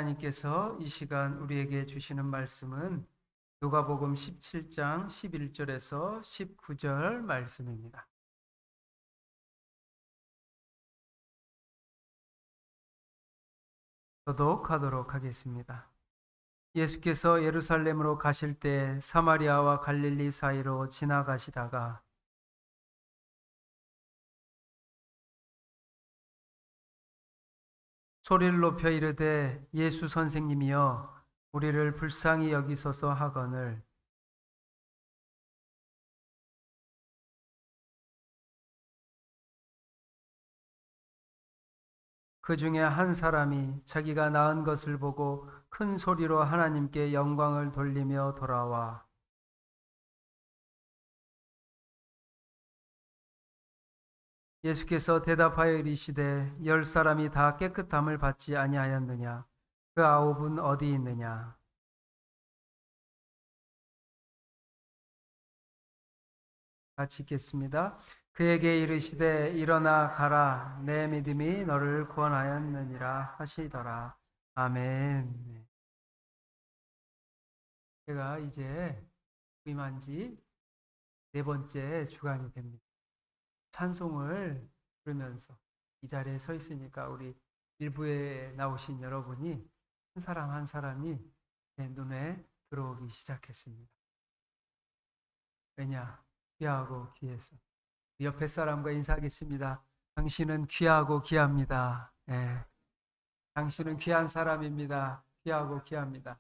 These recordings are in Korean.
하나님께서 이 시간 우리에게 주시는 말씀은 누가복음 17장 11절에서 19절 말씀입니다. 교독하도록 하겠습니다. 예수께서 예루살렘으로 가실 때 사마리아와 갈릴리 사이로 지나가시다가 소리를 높여 이르되 예수 선생님이여 우리를 불쌍히 여기소서 하거늘 그 중에 한 사람이 자기가 낳은 것을 보고 큰 소리로 하나님께 영광을 돌리며 돌아와 예수께서 대답하여 이르시되 10사람이 다 깨끗함을 받지 아니하였느냐 그 9은 어디 있느냐 같이 읽겠습니다. 그에게 이르시되 일어나 가라 내 믿음이 너를 구원하였느니라 하시더라. 아멘. 제가 이제 부임한 지 4번째 주간이 됩니다. 찬송을 부르면서 이 자리에 서 있으니까 우리 일부에 나오신 여러분이 한 사람 한 사람이 내 눈에 들어오기 시작했습니다. 왜냐? 귀하고 귀해서. 옆에 사람과 인사하겠습니다. 당신은 귀하고 귀합니다. 네. 당신은 귀한 사람입니다. 귀하고 귀합니다.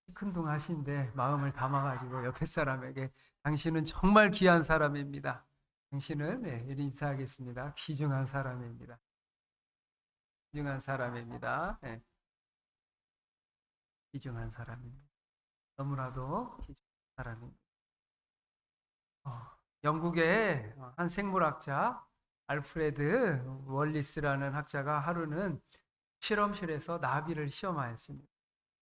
시큰둥하신데 마음을 담아가지고 옆에 사람에게 당신은 정말 귀한 사람입니다. 당신은 이리 인사하겠습니다. 귀중한 사람입니다. 귀중한 사람입니다. 네. 귀중한 사람입니다. 너무나도 귀중한 사람입니다. 영국의 한 생물학자 알프레드 월리스라는 학자가 하루는 실험실에서 나비를 시험하였습니다.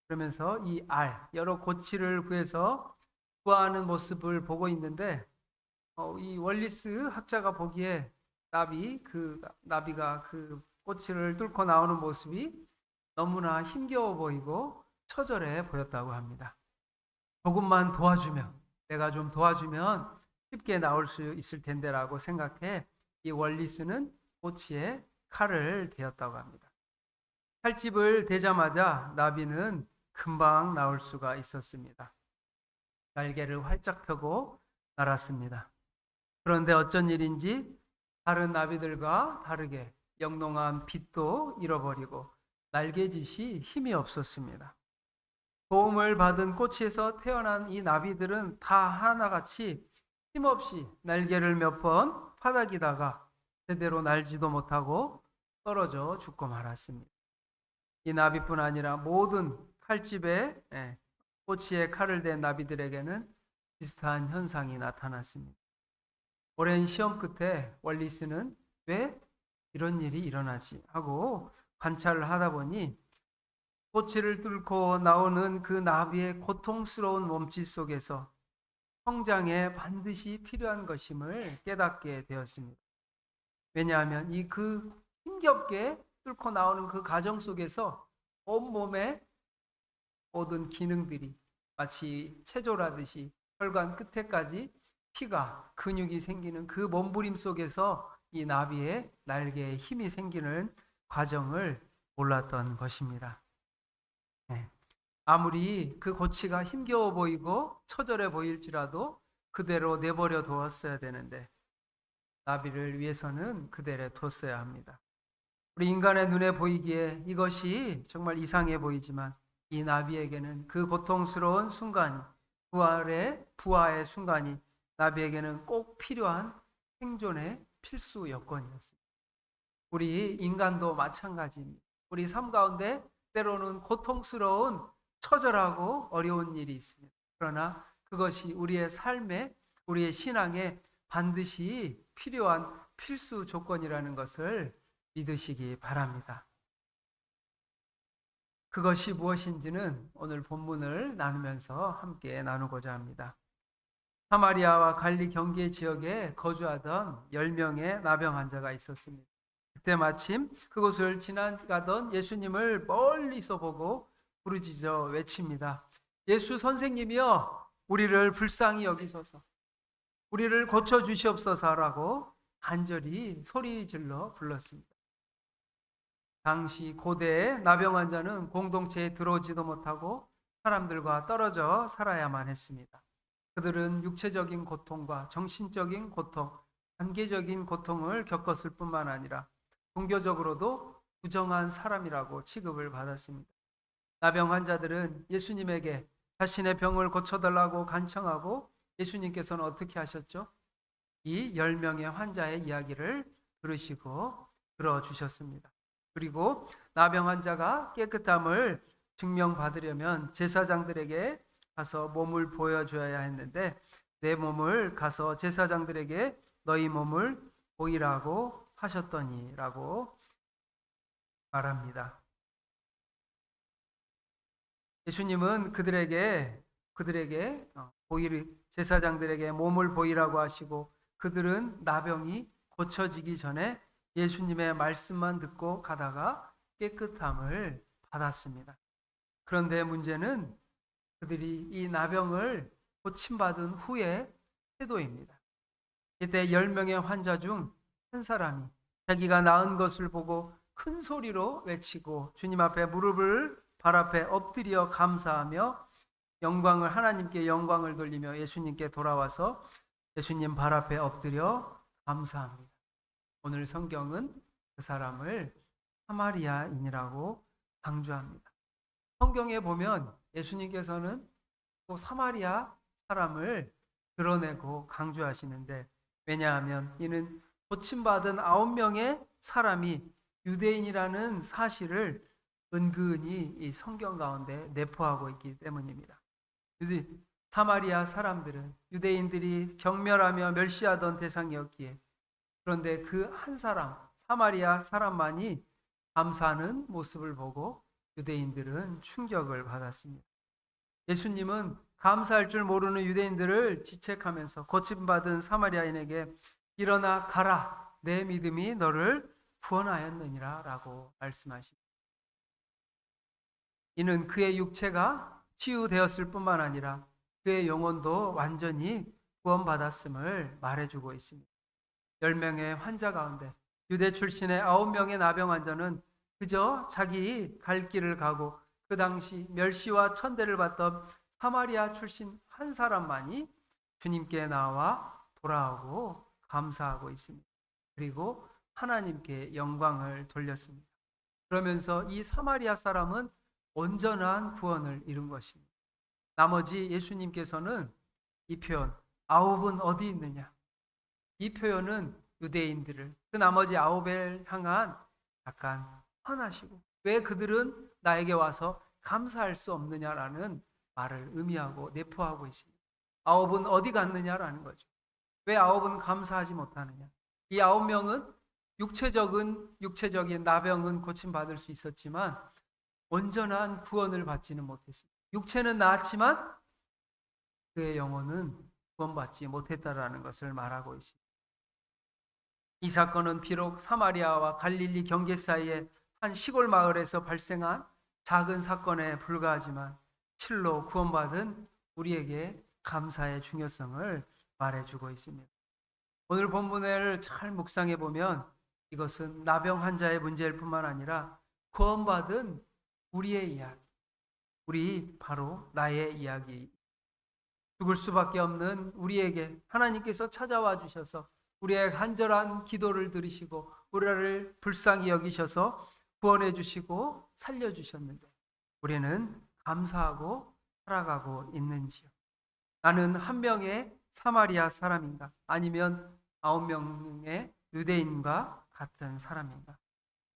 그러면서 이 여러 고치를 구해서 구하는 모습을 보고 있는데 이 월리스 학자가 보기에 나비가 그 꼬치를 뚫고 나오는 모습이 너무나 힘겨워 보이고 처절해 보였다고 합니다. 조금만 도와주면, 내가 좀 도와주면 쉽게 나올 수 있을 텐데라고 생각해 이 월리스는 꼬치에 칼을 대었다고 합니다. 칼집을 대자마자 나비는 금방 나올 수가 있었습니다. 날개를 활짝 펴고 날았습니다. 그런데 어쩐 일인지 다른 나비들과 다르게 영롱한 빛도 잃어버리고 날개짓이 힘이 없었습니다. 도움을 받은 꼬치에서 태어난 이 나비들은 다 하나같이 힘없이 날개를 몇 번 파닥이다가 제대로 날지도 못하고 떨어져 죽고 말았습니다. 이 나비뿐 아니라 모든 칼집에 꼬치에 칼을 댄 나비들에게는 비슷한 현상이 나타났습니다. 오랜 시험 끝에 월리스는 왜 이런 일이 일어나지 하고 관찰을 하다 보니 꼬치를 뚫고 나오는 그 나비의 고통스러운 몸짓 속에서 성장에 반드시 필요한 것임을 깨닫게 되었습니다. 왜냐하면 그 힘겹게 뚫고 나오는 그 과정 속에서 온몸의 모든 기능들이 마치 체조라듯이 혈관 끝에까지 피가 근육이 생기는 그 몸부림 속에서 이 나비의 날개에 힘이 생기는 과정을 몰랐던 것입니다. 아무리 그 고치가 힘겨워 보이고 처절해 보일지라도 그대로 내버려 두었어야 되는데 나비를 위해서는 그대로 뒀어야 합니다. 우리 인간의 눈에 보이기에 이것이 정말 이상해 보이지만 이 나비에게는 그 고통스러운 순간이 부활의 순간이 나비에게는 꼭 필요한 생존의 필수 여건이었습니다. 우리 인간도 마찬가지입니다. 우리 삶 가운데 때로는 고통스러운 처절하고 어려운 일이 있습니다. 그러나 그것이 우리의 삶에, 우리의 신앙에 반드시 필요한 필수 조건이라는 것을 믿으시기 바랍니다. 그것이 무엇인지는 오늘 본문을 나누면서 함께 나누고자 합니다. 사마리아와 갈리 경계 지역에 거주하던 10명의 나병 환자가 있었습니다. 그때 마침 그곳을 지나가던 예수님을 멀리서 보고 부르짖어 외칩니다. 예수 선생님이여, 우리를 불쌍히 여기소서, 우리를 고쳐주시옵소서라고 간절히 소리질러 불렀습니다. 당시 고대의 나병 환자는 공동체에 들어오지도 못하고 사람들과 떨어져 살아야만 했습니다. 그들은 육체적인 고통과 정신적인 고통, 관계적인 고통을 겪었을 뿐만 아니라 종교적으로도 부정한 사람이라고 취급을 받았습니다. 나병 환자들은 예수님에게 자신의 병을 고쳐달라고 간청하고 예수님께서는 어떻게 하셨죠? 이 10명의 환자의 이야기를 들으시고 들어주셨습니다. 그리고 나병 환자가 깨끗함을 증명받으려면 제사장들에게 가서 몸을 보여줘야 했는데 내 몸을 가서 제사장들에게 너희 몸을 보이라고 하셨더니라고 말합니다. 예수님은 그들에게 제사장들에게 몸을 보이라고 하시고 그들은 나병이 고쳐지기 전에 예수님의 말씀만 듣고 가다가 깨끗함을 받았습니다. 그런데 문제는 그들이 이 나병을 고침받은 후의 태도입니다. 이때 10명의 환자 중 한 사람이 자기가 나은 것을 보고 큰 소리로 외치고 주님 앞에 무릎을 발 앞에 엎드려 감사하며 하나님께 영광을 돌리며 예수님께 돌아와서 예수님 발 앞에 엎드려 감사합니다. 오늘 성경은 그 사람을 사마리아인이라고 강조합니다. 성경에 보면 예수님께서는 또 사마리아 사람을 드러내고 강조하시는데, 왜냐하면 이는 고침받은 9명의 사람이 유대인이라는 사실을 은근히 이 성경 가운데 내포하고 있기 때문입니다. 사마리아 사람들은 유대인들이 경멸하며 멸시하던 대상이었기에, 그런데 그 한 사람, 사마리아 사람만이 감사하는 모습을 보고 유대인들은 충격을 받았습니다. 예수님은 감사할 줄 모르는 유대인들을 지책하면서 고침받은 사마리아인에게 일어나 가라, 내 믿음이 너를 구원하였느니라 라고 말씀하십니다. 이는 그의 육체가 치유되었을 뿐만 아니라 그의 영혼도 완전히 구원받았음을 말해주고 있습니다. 10명의 환자 가운데 유대 출신의 9명의 나병 환자는 그저 자기 갈 길을 가고 그 당시 멸시와 천대를 받던 사마리아 출신 한 사람만이 주님께 나와 돌아오고 감사하고 있습니다. 그리고 하나님께 영광을 돌렸습니다. 그러면서 이 사마리아 사람은 온전한 구원을 이룬 것입니다. 나머지 예수님께서는 이 표현, 9은 어디 있느냐? 이 표현은 유대인들을, 그 나머지 9을 향한 약간 화나시고, 왜 그들은 나에게 와서 감사할 수 없느냐라는 말을 의미하고 내포하고 있습니다. 9은 어디 갔느냐라는 거죠. 왜 9은 감사하지 못하느냐? 이 9명은 육체적인 나병은 고침받을 수 있었지만 온전한 구원을 받지는 못했습니다. 육체는 나았지만 그의 영혼은 구원받지 못했다라는 것을 말하고 있습니다. 이 사건은 비록 사마리아와 갈릴리 경계 사이에 한 시골 마을에서 발생한 작은 사건에 불과하지만 실로 구원받은 우리에게 감사의 중요성을 말해주고 있습니다. 오늘 본문을 잘 묵상해 보면 이것은 나병 환자의 문제일 뿐만 아니라 구원받은 우리의 이야기, 우리 바로 나의 이야기, 죽을 수밖에 없는 우리에게 하나님께서 찾아와 주셔서 우리의 간절한 기도를 들으시고 우리를 불쌍히 여기셔서 구원해 주시고 살려 주셨는데 우리는 감사하고 살아가고 있는지요? 나는 한 명의 사마리아 사람인가? 아니면 9명의 유대인과 같은 사람인가?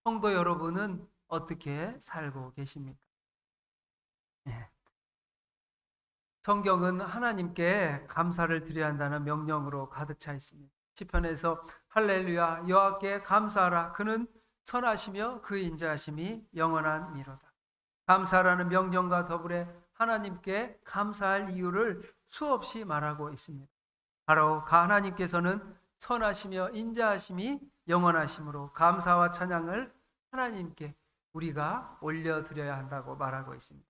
성도 여러분은 어떻게 살고 계십니까? 네. 성경은 하나님께 감사를 드려야 한다는 명령으로 가득 차 있습니다. 시편에서 할렐루야 여호와께 감사하라, 그는 선하시며 그 인자하심이 영원한 미로다. 감사라는 명령과 더불어 하나님께 감사할 이유를 수없이 말하고 있습니다. 바로 하나님께서는 선하시며 인자하심이 영원하심으로 감사와 찬양을 하나님께 우리가 올려드려야 한다고 말하고 있습니다.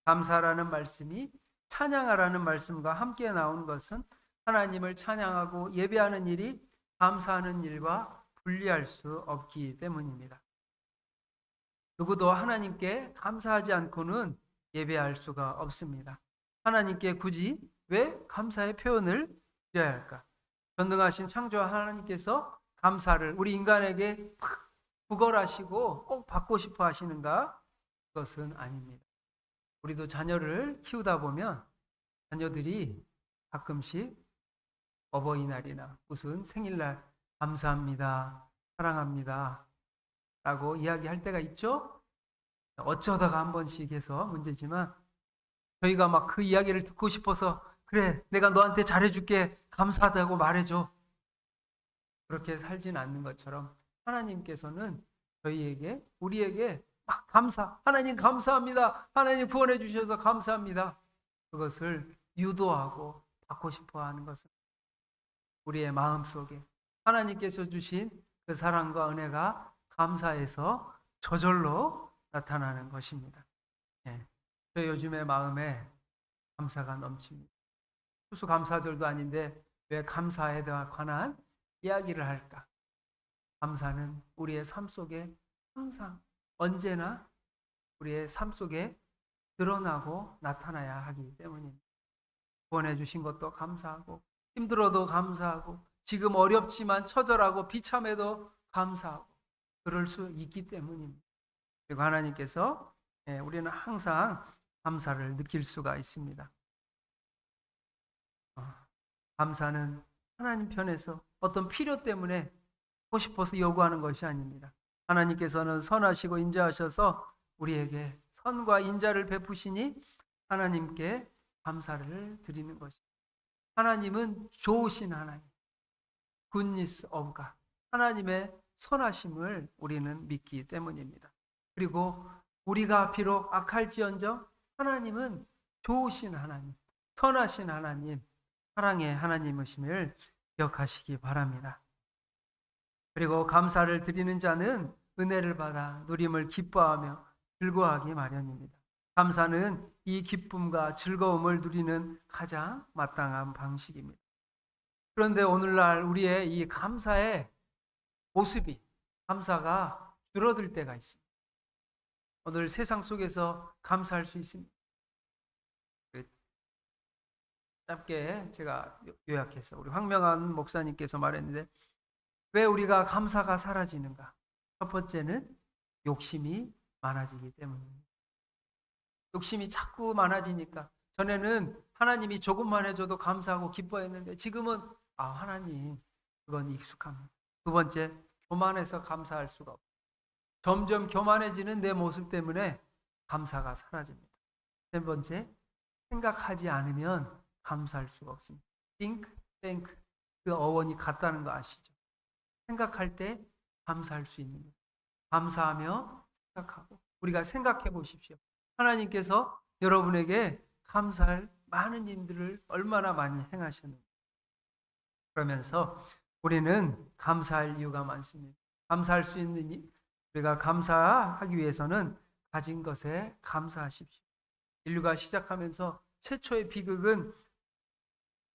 감사라는 말씀이 찬양하라는 말씀과 함께 나온 것은 하나님을 찬양하고 예배하는 일이 감사하는 일과 분리할 수 없기 때문입니다. 누구도 하나님께 감사하지 않고는 예배할 수가 없습니다. 하나님께 굳이 왜 감사의 표현을 드려야 할까? 전능하신 창조와 하나님께서 감사를 우리 인간에게 구걸하시고 꼭 받고 싶어 하시는가? 그것은 아닙니다. 우리도 자녀를 키우다 보면 자녀들이 가끔씩 어버이날이나 무슨 생일날 감사합니다, 사랑합니다 라고 이야기할 때가 있죠. 어쩌다가 한 번씩 해서 문제지만 저희가 막 그 이야기를 듣고 싶어서 그래 내가 너한테 잘해줄게 감사하다고 말해줘. 그렇게 살진 않는 것처럼 하나님께서는 저희에게 우리에게 막 하나님 감사합니다, 하나님 구원해 주셔서 감사합니다, 그것을 유도하고 받고 싶어 하는 것은 우리의 마음속에 하나님께서 주신 그 사랑과 은혜가 감사해서 저절로 나타나는 것입니다. 저 요즘에 마음에 감사가 넘칩니다. 추수감사절도 아닌데 왜 감사에 관한 이야기를 할까? 감사는 우리의 삶 속에 항상 언제나 우리의 삶 속에 드러나고 나타나야 하기 때문입니다. 구원해 주신 것도 감사하고 힘들어도 감사하고 지금 어렵지만 처절하고 비참해도 감사하고 그럴 수 있기 때문입니다. 그리고 하나님께서 우리는 항상 감사를 느낄 수가 있습니다. 감사는 하나님 편에서 어떤 필요 때문에 하고 싶어서 요구하는 것이 아닙니다. 하나님께서는 선하시고 인자하셔서 우리에게 선과 인자를 베푸시니 하나님께 감사를 드리는 것입니다. 하나님은 좋으신 하나님, goodness of God, 하나님의 선하심을 우리는 믿기 때문입니다. 그리고 우리가 비록 악할지언정 하나님은 좋으신 하나님, 선하신 하나님, 사랑의 하나님이심을 기억하시기 바랍니다. 그리고 감사를 드리는 자는 은혜를 받아 누림을 기뻐하며 즐거워하기 마련입니다. 감사는 이 기쁨과 즐거움을 누리는 가장 마땅한 방식입니다. 그런데 오늘날 우리의 이 감사의 모습이, 감사가 줄어들 때가 있습니다. 오늘 세상 속에서 감사할 수 있습니다. 짧게 제가 요약해서 우리 황명한 목사님께서 말했는데 왜 우리가 감사가 사라지는가? 첫 번째는 욕심이 많아지기 때문입니다. 욕심이 자꾸 많아지니까 전에는 하나님이 조금만 해줘도 감사하고 기뻐했는데 지금은 하나님 그건 익숙합니다. 두 번째, 교만해서 감사할 수가 없어요. 점점 교만해지는 내 모습 때문에 감사가 사라집니다. 세 번째, 생각하지 않으면 감사할 수가 없습니다. think, thank 그 어원이 같다는 거 아시죠? 생각할 때 감사할 수 있는 거예요. 감사하며 생각하고 우리가 생각해 보십시오. 하나님께서 여러분에게 감사할 많은 일들을 얼마나 많이 행하셨는지. 그러면서 우리는 감사할 이유가 많습니다. 감사할 수 있는 우리가 감사하기 위해서는 가진 것에 감사하십시오. 인류가 시작하면서 최초의 비극은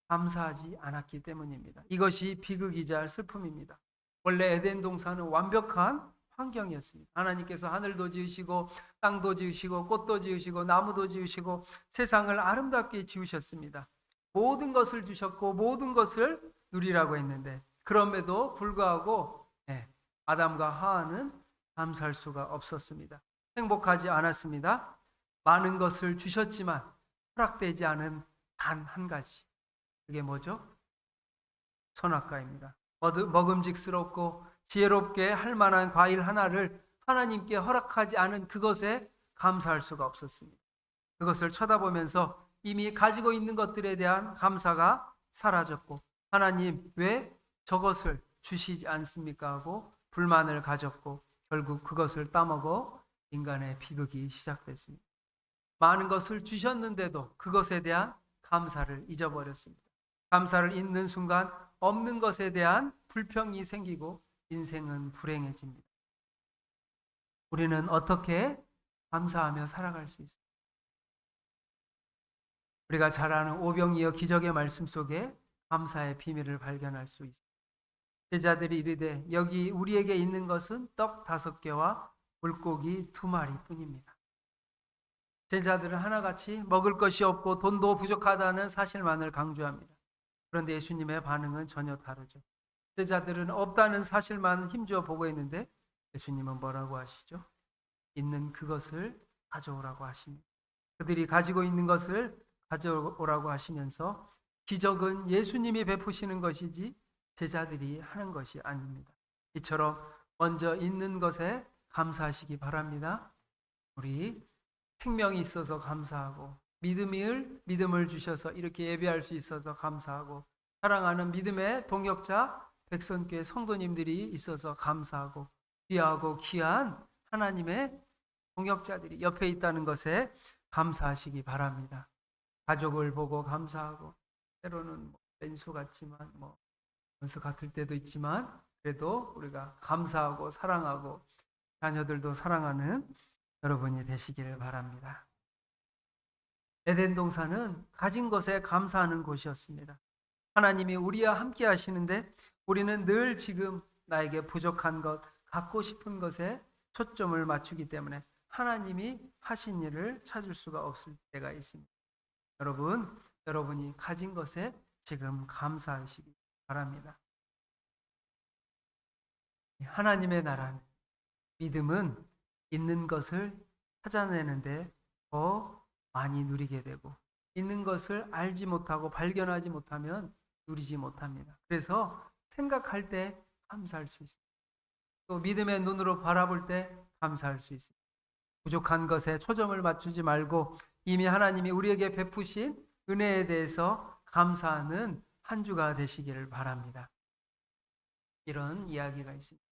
감사하지 않았기 때문입니다. 이것이 비극이자 슬픔입니다. 원래 에덴 동산은 완벽한 환경이었습니다. 하나님께서 하늘도 지으시고 땅도 지으시고 꽃도 지으시고 나무도 지으시고 세상을 아름답게 지으셨습니다. 모든 것을 주셨고 모든 것을 누리라고 했는데 그럼에도 불구하고 아담과 하와는 감사할 수가 없었습니다. 행복하지 않았습니다. 많은 것을 주셨지만 허락되지 않은 단 한 가지, 그게 뭐죠? 선악과입니다. 먹음직스럽고 지혜롭게 할 만한 과일 하나를 하나님께 허락하지 않은 그것에 감사할 수가 없었습니다. 그것을 쳐다보면서 이미 가지고 있는 것들에 대한 감사가 사라졌고 하나님 왜 저것을 주시지 않습니까? 하고 불만을 가졌고 결국 그것을 따먹어 인간의 비극이 시작됐습니다. 많은 것을 주셨는데도 그것에 대한 감사를 잊어버렸습니다. 감사를 잊는 순간 없는 것에 대한 불평이 생기고 인생은 불행해집니다. 우리는 어떻게 감사하며 살아갈 수 있습니까? 우리가 잘 아는 오병이어 기적의 말씀 속에 감사의 비밀을 발견할 수 있습니다. 제자들이 이르되 여기 우리에게 있는 것은 떡 5개와 물고기 2마리 뿐입니다. 제자들은 하나같이 먹을 것이 없고 돈도 부족하다는 사실만을 강조합니다. 그런데 예수님의 반응은 전혀 다르죠. 제자들은 없다는 사실만 힘주어 보고 있는데 예수님은 뭐라고 하시죠? 있는 그것을 가져오라고 하십니다. 그들이 가지고 있는 것을 가져오라고 하시면서 기적은 예수님이 베푸시는 것이지 제자들이 하는 것이 아닙니다. 이처럼 먼저 있는 것에 감사하시기 바랍니다. 우리 생명이 있어서 감사하고 믿음을 주셔서 이렇게 예배할 수 있어서 감사하고 사랑하는 믿음의 동역자 백성교회 성도님들이 있어서 감사하고 귀하고 귀한 하나님의 동역자들이 옆에 있다는 것에 감사하시기 바랍니다. 가족을 보고 감사하고 때로는 왼수 같지만 원수 같을 때도 있지만 그래도 우리가 감사하고 사랑하고 자녀들도 사랑하는 여러분이 되시기를 바랍니다. 에덴 동산은 가진 것에 감사하는 곳이었습니다. 하나님이 우리와 함께 하시는데 우리는 늘 지금 나에게 부족한 것, 갖고 싶은 것에 초점을 맞추기 때문에 하나님이 하신 일을 찾을 수가 없을 때가 있습니다. 여러분이 가진 것에 지금 감사하시기 바랍니다. 하나님의 나라는 믿음은 있는 것을 찾아내는데 더 많이 누리게 되고 있는 것을 알지 못하고 발견하지 못하면 누리지 못합니다. 그래서 생각할 때 감사할 수 있습니다. 또 믿음의 눈으로 바라볼 때 감사할 수 있습니다. 부족한 것에 초점을 맞추지 말고 이미 하나님이 우리에게 베푸신 은혜에 대해서 감사하는 한 주가 되시기를 바랍니다. 이런 이야기가 있습니다.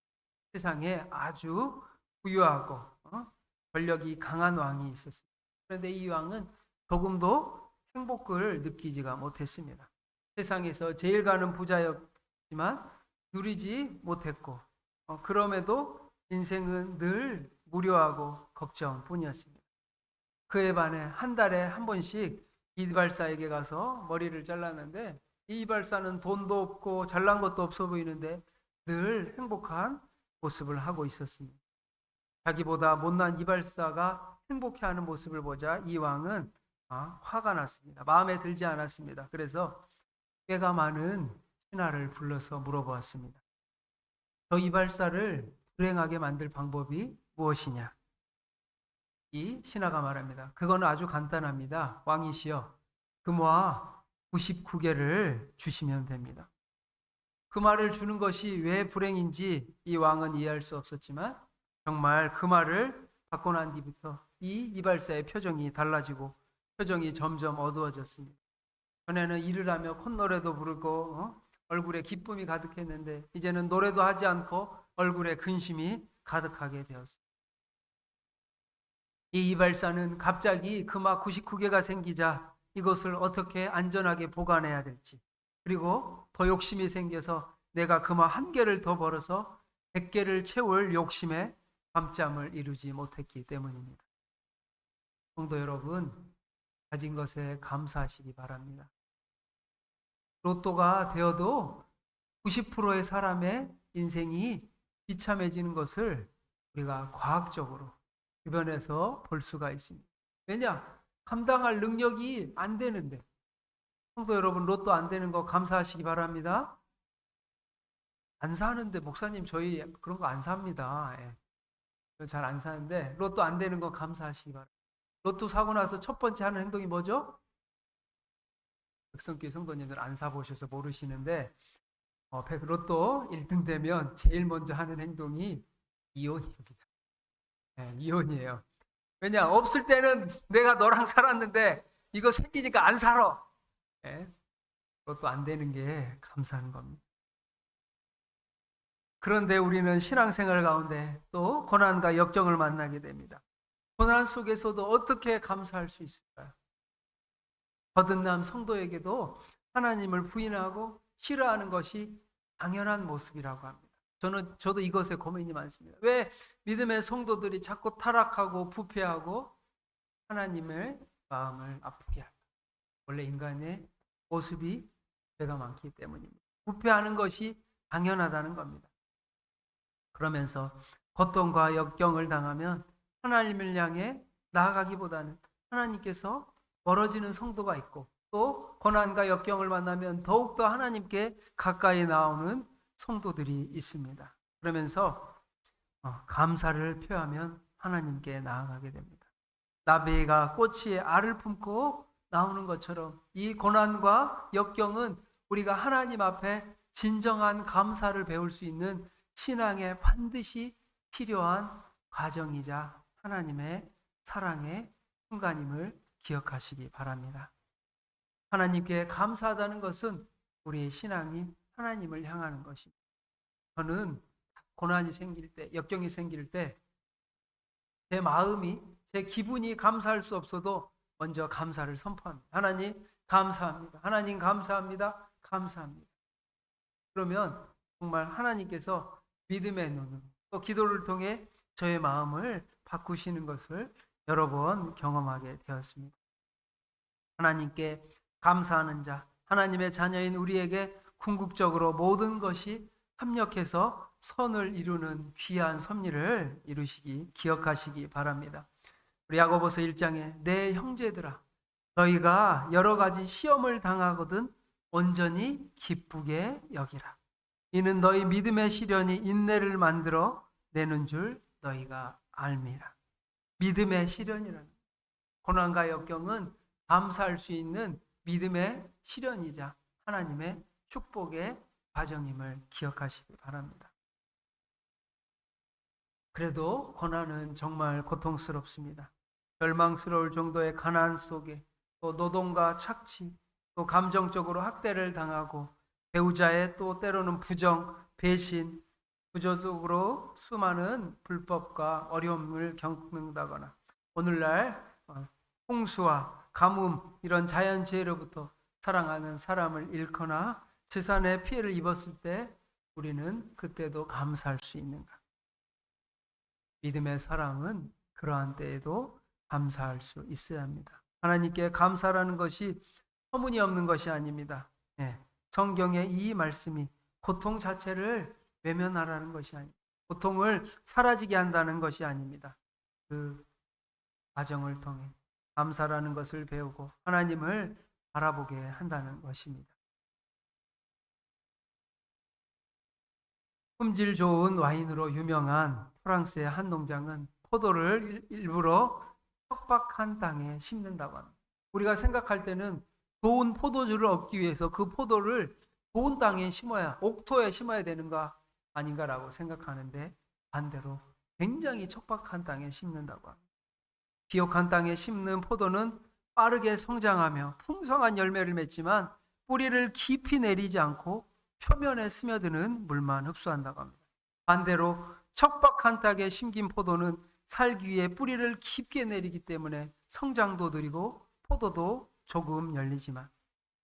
세상에 아주 부유하고 권력이 강한 왕이 있었습니다. 그런데 이 왕은 조금도 행복을 느끼지가 못했습니다. 세상에서 제일 가는 부자였지만 누리지 못했고 그럼에도 인생은 늘 무료하고 걱정뿐이었습니다. 그에 반해 한 달에 한 번씩 이발사에게 가서 머리를 잘랐는데 이 이발사는 돈도 없고 잘난 것도 없어 보이는데 늘 행복한 모습을 하고 있었습니다. 자기보다 못난 이발사가 행복해하는 모습을 보자 이 왕은 화가 났습니다. 마음에 들지 않았습니다. 그래서 꾀가 많은 신하를 불러서 물어보았습니다. 저 이발사를 불행하게 만들 방법이 무엇이냐? 이 신하가 말합니다. 그건 아주 간단합니다. 왕이시여, 금화 99개를 주시면 됩니다. 그 말을 주는 것이 왜 불행인지 이 왕은 이해할 수 없었지만 정말 그 말을 받고 난 뒤부터 이 이발사의 표정이 달라지고 표정이 점점 어두워졌습니다. 전에는 일을 하며 콧노래도 부르고 얼굴에 기쁨이 가득했는데 이제는 노래도 하지 않고 얼굴에 근심이 가득하게 되었습니다. 이 이발사는 갑자기 금화 99개가 생기자 이것을 어떻게 안전하게 보관해야 될지 그리고 더 욕심이 생겨서 내가 금화 1개를 더 벌어서 100개를 채울 욕심에 밤잠을 이루지 못했기 때문입니다. 성도 여러분, 가진 것에 감사하시기 바랍니다. 로또가 되어도 90%의 사람의 인생이 비참해지는 것을 우리가 과학적으로 주변에서 볼 수가 있습니다. 왜냐? 감당할 능력이 안 되는데. 성도 여러분, 로또 안 되는 거 감사하시기 바랍니다. 안 사는데 목사님 저희 그런 거 안 삽니다. 잘 안 사는데 로또 안 되는 거 감사하시기 바랍니다. 로또 사고 나서 첫 번째 하는 행동이 뭐죠? 백성교회 성도님들 안 사보셔서 모르시는데 로또 1등 되면 제일 먼저 하는 행동이 이혼입니다. 이혼이에요. 왜냐? 없을 때는 내가 너랑 살았는데 이거 생기니까 안 살아. 로또 안 되는 게 감사한 겁니다. 그런데 우리는 신앙생활 가운데 또 고난과 역경을 만나게 됩니다. 고난 속에서도 어떻게 감사할 수 있을까요? 거듭난 성도에게도 하나님을 부인하고 싫어하는 것이 당연한 모습이라고 합니다. 저도 이것에 고민이 많습니다. 왜 믿음의 성도들이 자꾸 타락하고 부패하고 하나님의 마음을 아프게 할까? 원래 인간의 모습이 죄가 많기 때문입니다. 부패하는 것이 당연하다는 겁니다. 그러면서 고통과 역경을 당하면 하나님을 향해 나아가기보다는 하나님께서 멀어지는 성도가 있고, 또 고난과 역경을 만나면 더욱더 하나님께 가까이 나오는 성도들이 있습니다. 그러면서 감사를 표하면 하나님께 나아가게 됩니다. 나비가 꼬치에 알을 품고 나오는 것처럼 이 고난과 역경은 우리가 하나님 앞에 진정한 감사를 배울 수 있는 신앙에 반드시 필요한 과정이자 하나님의 사랑의 순간임을 기억하시기 바랍니다. 하나님께 감사하다는 것은 우리의 신앙이 하나님을 향하는 것입니다. 저는 고난이 생길 때, 역경이 생길 때 제 마음이, 제 기분이 감사할 수 없어도 먼저 감사를 선포합니다. 하나님 감사합니다. 하나님 감사합니다. 감사합니다. 그러면 정말 하나님께서 믿음의 눈으로 또 기도를 통해 저의 마음을 바꾸시는 것을 여러 번 경험하게 되었습니다. 하나님께 감사하는 자, 하나님의 자녀인 우리에게 궁극적으로 모든 것이 합력해서 선을 이루는 귀한 섭리를 이루시기 기억하시기 바랍니다. 우리 야고보서 1장에 내 형제들아 너희가 여러 가지 시험을 당하거든 온전히 기쁘게 여기라. 이는 너희 믿음의 시련이 인내를 만들어 내는 줄 너희가 알미라. 믿음의 시련이라는 고난과 역경은 감사할 수 있는 믿음의 시련이자 하나님의 축복의 과정임을 기억하시기 바랍니다. 그래도 고난은 정말 고통스럽습니다. 절망스러울 정도의 가난 속에 또 노동과 착취, 또 감정적으로 학대를 당하고 배우자의 또 때로는 부정, 배신, 구조적으로 수많은 불법과 어려움을 겪는다거나 오늘날 홍수와 가뭄 이런 자연재해로부터 사랑하는 사람을 잃거나 재산에 피해를 입었을 때 우리는 그때도 감사할 수 있는가? 믿음의 사랑은 그러한 때에도 감사할 수 있어야 합니다. 하나님께 감사라는 것이 터무니없는 것이 아닙니다. 성경의 이 말씀이 고통 자체를 외면하라는 것이 아닙니다. 고통을 사라지게 한다는 것이 아닙니다. 그 과정을 통해 감사라는 것을 배우고 하나님을 바라보게 한다는 것입니다. 품질 좋은 와인으로 유명한 프랑스의 한 농장은 포도를 일부러 척박한 땅에 심는다고 합니다. 우리가 생각할 때는 좋은 포도주를 얻기 위해서 그 포도를 좋은 땅에 심어야, 옥토에 심어야 되는가 아닌가라고 생각하는데 반대로 굉장히 척박한 땅에 심는다고 합니다. 비옥한 땅에 심는 포도는 빠르게 성장하며 풍성한 열매를 맺지만 뿌리를 깊이 내리지 않고 표면에 스며드는 물만 흡수한다고 합니다. 반대로 척박한 땅에 심긴 포도는 살기 위해 뿌리를 깊게 내리기 때문에 성장도 느리고 포도도 조금 열리지만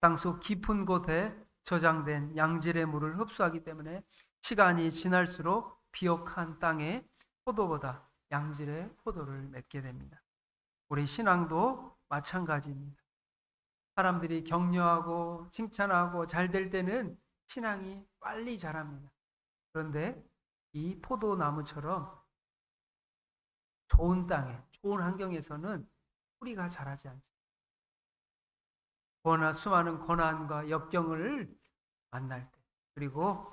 땅속 깊은 곳에 저장된 양질의 물을 흡수하기 때문에 시간이 지날수록 비옥한 땅의 포도보다 양질의 포도를 맺게 됩니다. 우리 신앙도 마찬가지입니다. 사람들이 격려하고 칭찬하고 잘 될 때는 신앙이 빨리 자랍니다. 그런데 이 포도나무처럼 좋은 땅에, 좋은 환경에서는 뿌리가 자라지 않습니다. 수많은 고난과 역경을 만날 때, 그리고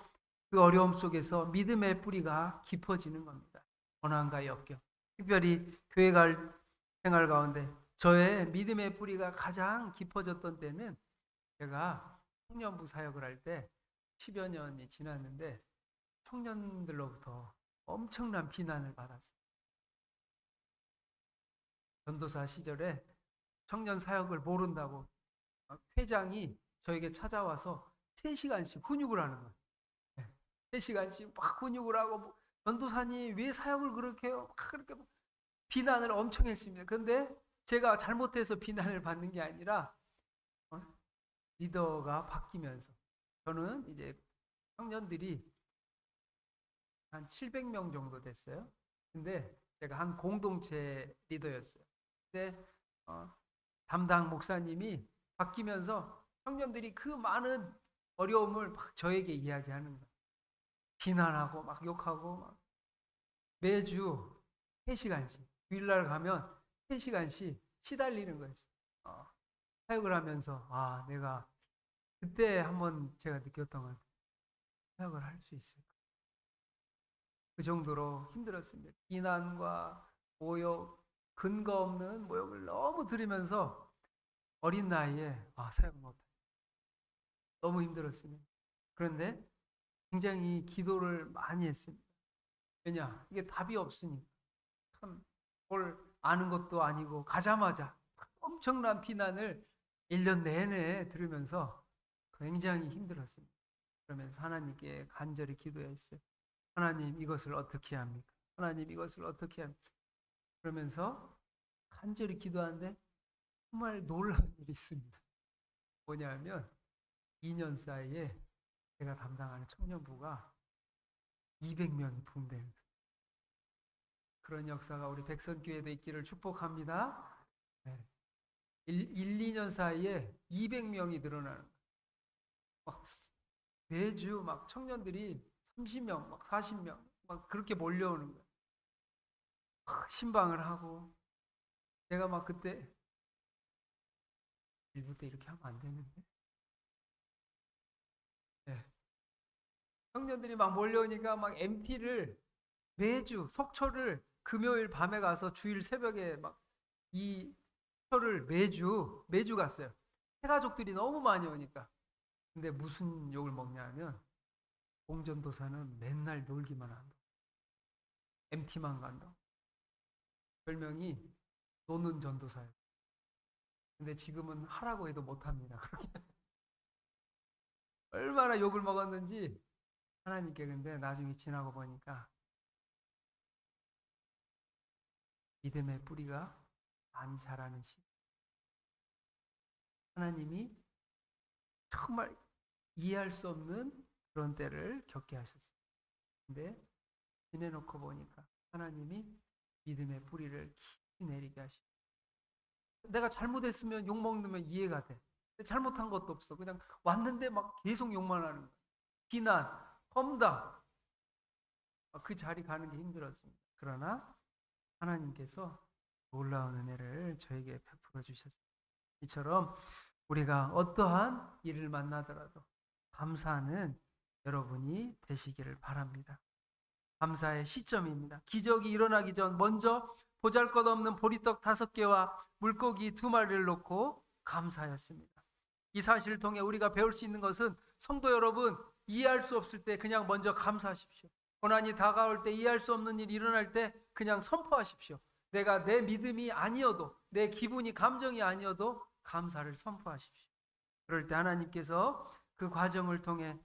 그 어려움 속에서 믿음의 뿌리가 깊어지는 겁니다. 고난과 역경. 특별히 교회 갈 생활 가운데 저의 믿음의 뿌리가 가장 깊어졌던 때는 제가 청년부 사역을 할 때 10여 년이 지났는데 청년들로부터 엄청난 비난을 받았어요. 전도사 시절에 청년 사역을 모른다고 회장이 저에게 찾아와서 3시간씩 훈육을 하는 거예요. 3시간씩 막 훈육을 하고 전도사님 왜 사역을 그렇게 해요? 막 그렇게 비난을 엄청 했습니다. 그런데 제가 잘못해서 비난을 받는 게 아니라 리더가 바뀌면서 저는 이제 청년들이 한 700명 정도 됐어요. 근데 제가 한 공동체 리더였어요. 근데 담당 목사님이 바뀌면서 청년들이 그 많은 어려움을 막 저에게 이야기하는 거예요. 비난하고 막 욕하고 막 매주 3시간씩 주일날 가면 3시간씩 시달리는 거였어요. 사역을 하면서 내가 그때 한번 제가 느꼈던 건 사역을 할 수 있을까? 그 정도로 힘들었습니다. 비난과 모욕, 근거 없는 모욕을 너무 들으면서 어린 나이에 사역 못해. 너무 힘들었습니다. 그런데 굉장히 기도를 많이 했습니다. 왜냐? 이게 답이 없으니까. 참, 뭘 아는 것도 아니고, 가자마자 엄청난 비난을 1년 내내 들으면서 굉장히 힘들었습니다. 그러면서 하나님께 간절히 기도했어요. 하나님, 이것을 어떻게 합니까? 하나님, 이것을 어떻게 합니까? 그러면서 간절히 기도하는데 정말 놀라운 일이 있습니다. 뭐냐면 2년 사이에 제가 담당하는 청년부가 200명이 붕대는 그런 역사가 우리 백선교회도 있기를 축복합니다. 네. 2년 사이에 200명이 늘어나는 막 매주 막 청년들이 30명, 막 40명 막 그렇게 몰려오는 거예요. 신방을 하고 내가 막 그때 일부 때 이렇게 하면 안 되는데. 네. 청년들이 막 몰려오니까 막 MT를 매주 속초를 금요일 밤에 가서 주일 새벽에 막 이 속초를 매주 갔어요. 해가족들이 너무 많이 오니까. 근데 무슨 욕을 먹냐면 공전도사는 맨날 놀기만 한다. MT만 간다. 별명이 노는 전도사예요. 근데 지금은 하라고 해도 못합니다. 얼마나 욕을 먹었는지 하나님께. 근데 나중에 지나고 보니까 믿음의 뿌리가 많이 자라는 시. 하나님이 정말 이해할 수 없는 그런 때를 겪게 하셨어요. 근데 지내놓고 보니까 하나님이 믿음의 뿌리를 깊이 내리게 하시고, 내가 잘못했으면 욕먹으면 이해가 돼. 잘못한 것도 없어. 그냥 왔는데 막 계속 욕만 하는 거야. 비난, 험담. 그 자리 가는 게 힘들었습니다. 그러나 하나님께서 놀라운 은혜를 저에게 베풀어 주셨습니다. 이처럼 우리가 어떠한 일을 만나더라도 감사하는 여러분이 되시기를 바랍니다. 감사의 시점입니다. 기적이 일어나기 전 먼저 보잘것없는 보리떡 5개와 물고기 2마리를 놓고 감사하였습니다. 이 사실을 통해 우리가 배울 수 있는 것은, 성도 여러분, 이해할 수 없을 때 그냥 먼저 감사하십시오. 고난이 다가올 때, 이해할 수 없는 일이 일어날 때 그냥 선포하십시오. 내가 내 믿음이 아니어도, 내 기분이, 감정이 아니어도 감사를 선포하십시오. 그럴 때 하나님께서 그 과정을 통해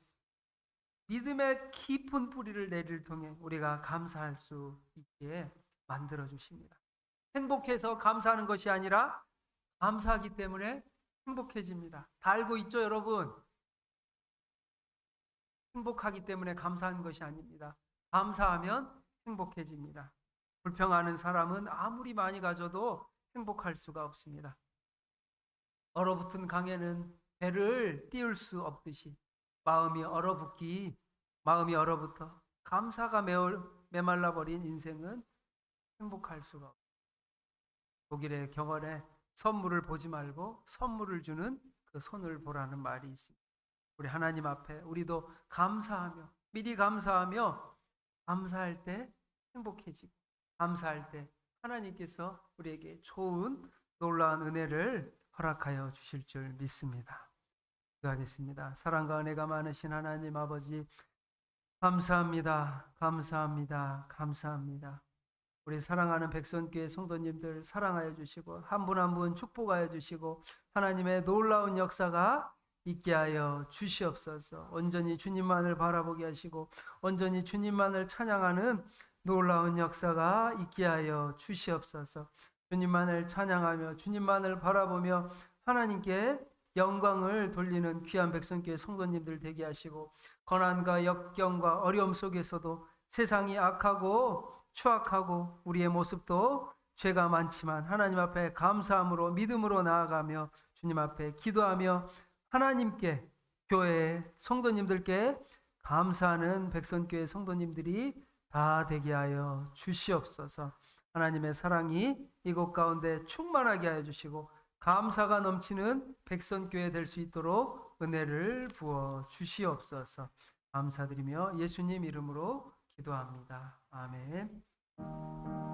믿음의 깊은 뿌리를 내리를 통해 우리가 감사할 수 있게 만들어 주십니다. 행복해서 감사하는 것이 아니라 감사하기 때문에 행복해집니다. 다 알고 있죠, 여러분? 행복하기 때문에 감사하는 것이 아닙니다. 감사하면 행복해집니다. 불평하는 사람은 아무리 많이 가져도 행복할 수가 없습니다. 얼어붙은 강에는 배를 띄울 수 없듯이 마음이 얼어붙어 감사가 메말라버린 인생은 행복할 수가 없습니다. 독일의 경언에 선물을 보지 말고 선물을 주는 그 손을 보라는 말이 있습니다. 우리 하나님 앞에 우리도 감사하며, 미리 감사하며, 감사할 때 행복해지고, 감사할 때 하나님께서 우리에게 좋은 놀라운 은혜를 허락하여 주실 줄 믿습니다. 기도하겠습니다. 사랑과 은혜가 많으신 하나님 아버지, 감사합니다. 감사합니다. 감사합니다. 우리 사랑하는 백선교회 성도님들 사랑하여 주시고, 한 분 한 분 축복하여 주시고, 하나님의 놀라운 역사가 있게 하여 주시옵소서. 온전히 주님만을 바라보게 하시고 온전히 주님만을 찬양하는 놀라운 역사가 있게 하여 주시옵소서. 주님만을 찬양하며 주님만을 바라보며 하나님께 영광을 돌리는 귀한 백성교회 성도님들 되게 하시고, 고난과 역경과 어려움 속에서도 세상이 악하고 추악하고 우리의 모습도 죄가 많지만 하나님 앞에 감사함으로 믿음으로 나아가며 주님 앞에 기도하며 하나님께 교회 성도님들께 감사하는 백선교회 성도님들이 다 되게 하여 주시옵소서. 하나님의 사랑이 이곳 가운데 충만하게 하여 주시고 감사가 넘치는 백선교회 될 수 있도록 은혜를 부어 주시옵소서. 감사드리며 예수님 이름으로 기도합니다. 아멘.